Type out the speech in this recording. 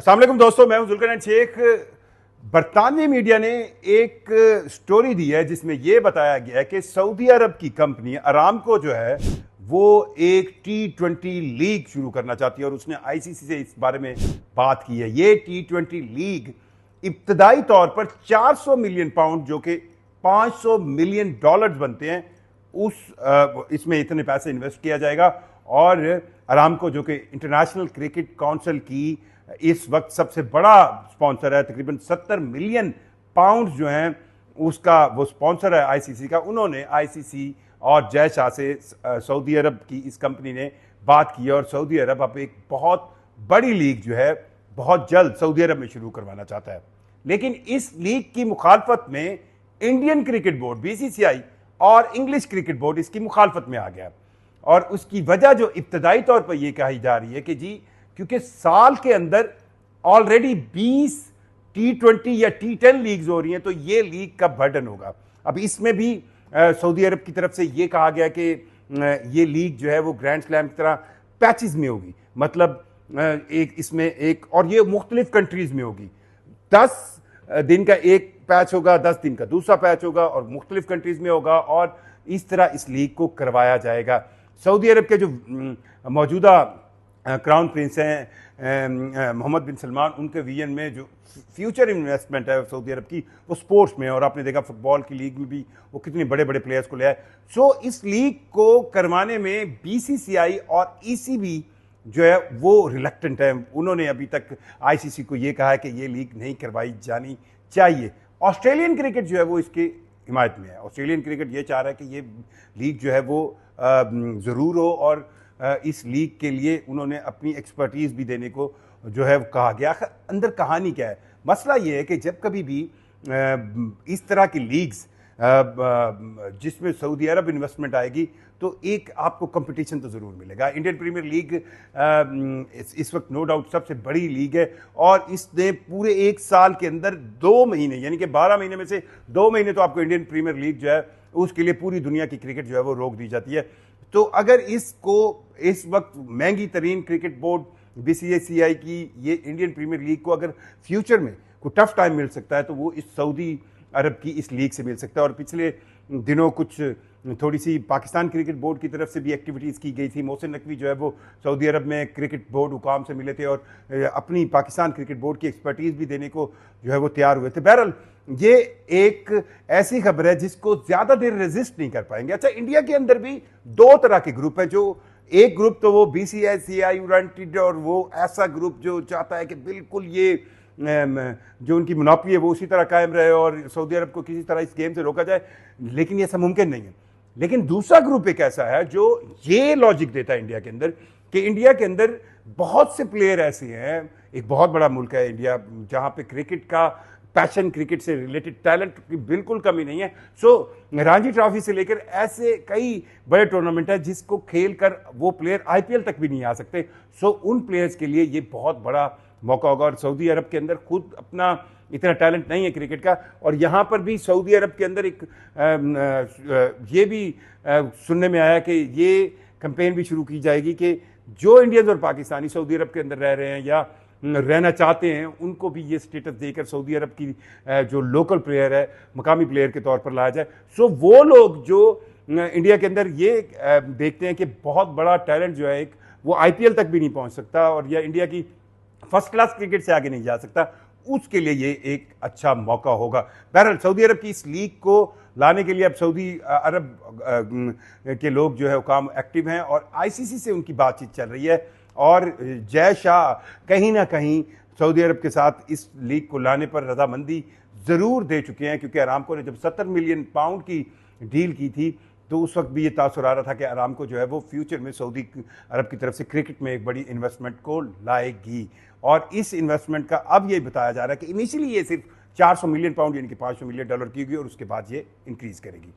अस्सलाम वालेकुम दोस्तों, मैं हूं जुल्करनैन शेख। बरतानवी मीडिया ने एक स्टोरी दी है जिसमें यह बताया गया है कि सऊदी अरब की कंपनी अरामको जो है वो एक T20 लीग शुरू करना चाहती है और उसने आईसीसी से इस बारे में बात की है। ये T20 लीग इब्तदाई तौर पर 400 मिलियन पाउंड जो कि 500 मिलियन डॉलर्स बनते हैं इसमें इतने पैसे इन्वेस्ट किया जाएगा। और अरामको जो कि इंटरनेशनल क्रिकेट काउंसिल की इस वक्त सबसे बड़ा स्पॉन्सर है, तकरीबन 70 मिलियन पाउंड जो हैं उसका वो स्पॉन्सर है आईसीसी का। उन्होंने आईसीसी और जय शाह से सऊदी अरब की इस कंपनी ने बात की और सऊदी अरब अब एक बहुत बड़ी लीग जो है बहुत जल्द सऊदी अरब में शुरू करवाना चाहता है। लेकिन इस लीग की मुखालफत में इंडियन क्रिकेट बोर्ड बीसीसीआई और इंग्लिश क्रिकेट बोर्ड इसकी मुखालफत में आ गया। और उसकी वजह जो इब्तदाई तौर पर यह कही जा रही है कि जी क्योंकि साल के अंदर ऑलरेडी 20 T20 या T10 लीग्स हो रही हैं तो ये लीग का बर्डन होगा। अब इसमें भी सऊदी अरब की तरफ से ये कहा गया कि ये लीग जो है वो ग्रैंड स्लैम की तरह पैचेस में होगी, मतलब एक इसमें एक और ये मुख्तलिफ कंट्रीज में होगी। 10 दिन का एक पैच होगा, 10 दिन का दूसरा पैच होगा और मुख्तलिफ कंट्रीज में होगा और इस तरह इस लीग को करवाया जाएगा। सऊदी अरब के जो मौजूदा क्राउन प्रिंस हैं मोहम्मद बिन सलमान, उनके विजन में जो फ्यूचर इन्वेस्टमेंट है सऊदी अरब की वो स्पोर्ट्स में, और आपने देखा फुटबॉल की लीग में भी वो कितने बड़े बड़े प्लेयर्स को ले आए। सो इस लीग को करवाने में बीसीसीआई और ईसीबी जो है वो रिलक्टेंट है। उन्होंने अभी तक आईसीसी को ये कहा है कि ये लीग नहीं करवाई जानी चाहिए। ऑस्ट्रेलियन क्रिकेट जो है वो इसके हिमायत में है। ऑस्ट्रेलियन क्रिकेट ये चाह रहा है कि ये लीग जो है वो ज़रूर हो और इस लीग के लिए उन्होंने अपनी एक्सपर्टीज़ भी देने को जो है कहा गया। अंदर कहानी क्या है? मसला ये है कि जब कभी भी इस तरह की लीग्स जिसमें सऊदी अरब इन्वेस्टमेंट आएगी तो एक आपको कंपटीशन तो ज़रूर मिलेगा। इंडियन प्रीमियर लीग इस वक्त नो डाउट सबसे बड़ी लीग है और इसने पूरे एक साल के अंदर 2 महीने यानी कि 12 महीने में से 2 महीने तो आपको इंडियन प्रीमियर लीग जो है उसके लिए पूरी दुनिया की क्रिकेट जो है वो रोक दी जाती है। तो अगर इसको इस वक्त महंगी तरीन क्रिकेट बोर्ड बीसीसीआई की ये इंडियन प्रीमियर लीग को अगर फ्यूचर में कोई टफ टाइम मिल सकता है तो वो इस सऊदी अरब की इस लीग से मिल सकता है। और पिछले दिनों कुछ थोड़ी सी पाकिस्तान क्रिकेट बोर्ड की तरफ से भी एक्टिविटीज़ की गई थी। मोहसिन नकवी जो है वो सऊदी अरब में क्रिकेट बोर्ड हुकाम से मिले थे और अपनी पाकिस्तान क्रिकेट बोर्ड की एक्सपर्टीज़ भी देने को जो है वो तैयार हुए थे। बहरहाल ये एक ऐसी खबर है जिसको ज़्यादा देर रेजिस्ट नहीं कर पाएंगे। अच्छा, इंडिया के अंदर भी 2 तरह के ग्रुप हैं। जो एक ग्रुप तो वो बीसीसीआई यूनाइटेड और वो ऐसा ग्रुप जो चाहता है कि बिल्कुल ये जो उनकी मुनाफी है वो उसी तरह कायम रहे और सऊदी अरब को किसी तरह इस गेम से रोका जाए, लेकिन ये सब मुमकिन नहीं है। लेकिन दूसरा ग्रुप एक ऐसा है जो ये लॉजिक देता है इंडिया के अंदर कि इंडिया के अंदर बहुत से प्लेयर ऐसे हैं, एक बहुत बड़ा मुल्क है इंडिया जहाँ पे क्रिकेट का पैशन, क्रिकेट से रिलेटेड टैलेंट की बिल्कुल कमी नहीं है। सो रणजी ट्रॉफी से लेकर ऐसे कई बड़े टूर्नामेंट है जिसको खेल कर वो प्लेयर आईपीएल तक भी नहीं आ सकते। सो उन प्लेयर्स के लिए ये बहुत बड़ा मौका होगा और सऊदी अरब के अंदर खुद अपना इतना टैलेंट नहीं है क्रिकेट का। और यहाँ पर भी सऊदी अरब के अंदर एक ये भी सुनने में आया कि ये कैंपेन भी शुरू की जाएगी कि जो इंडियंस और पाकिस्तानी सऊदी अरब के अंदर रह रहे हैं या रहना चाहते हैं उनको भी ये स्टेटस देकर सऊदी अरब की जो लोकल प्लेयर है मकामी प्लेयर के तौर पर लाया जाए। सो वो लोग जो इंडिया के अंदर ये देखते हैं कि बहुत बड़ा टैलेंट जो है एक वो आईपीएल तक भी नहीं पहुंच सकता और या इंडिया की फर्स्ट क्लास क्रिकेट से आगे नहीं जा सकता, उसके लिए ये एक अच्छा मौका होगा। बहरहाल सऊदी अरब की इस लीग को लाने के लिए अब सऊदी अरब के लोग जो है वो काम एक्टिव हैं और आईसीसी से उनकी बातचीत चल रही है और जय शाह कहीं ना कहीं सऊदी अरब के साथ इस लीग को लाने पर रजामंदी ज़रूर दे चुके हैं, क्योंकि अरामको ने जब 70 मिलियन पाउंड की डील की थी तो उस वक्त भी ये तासुर आ रहा था कि अरामको जो है वो फ्यूचर में सऊदी अरब की तरफ से क्रिकेट में एक बड़ी इन्वेस्टमेंट को लाएगी। और इस इन्वेस्टमेंट का अब ये बताया जा रहा है कि इनिशियली ये सिर्फ 400 मिलियन पाउंड यानी कि 500 मिलियन डॉलर की होगी और उसके बाद ये इंक्रीज़ करेगी।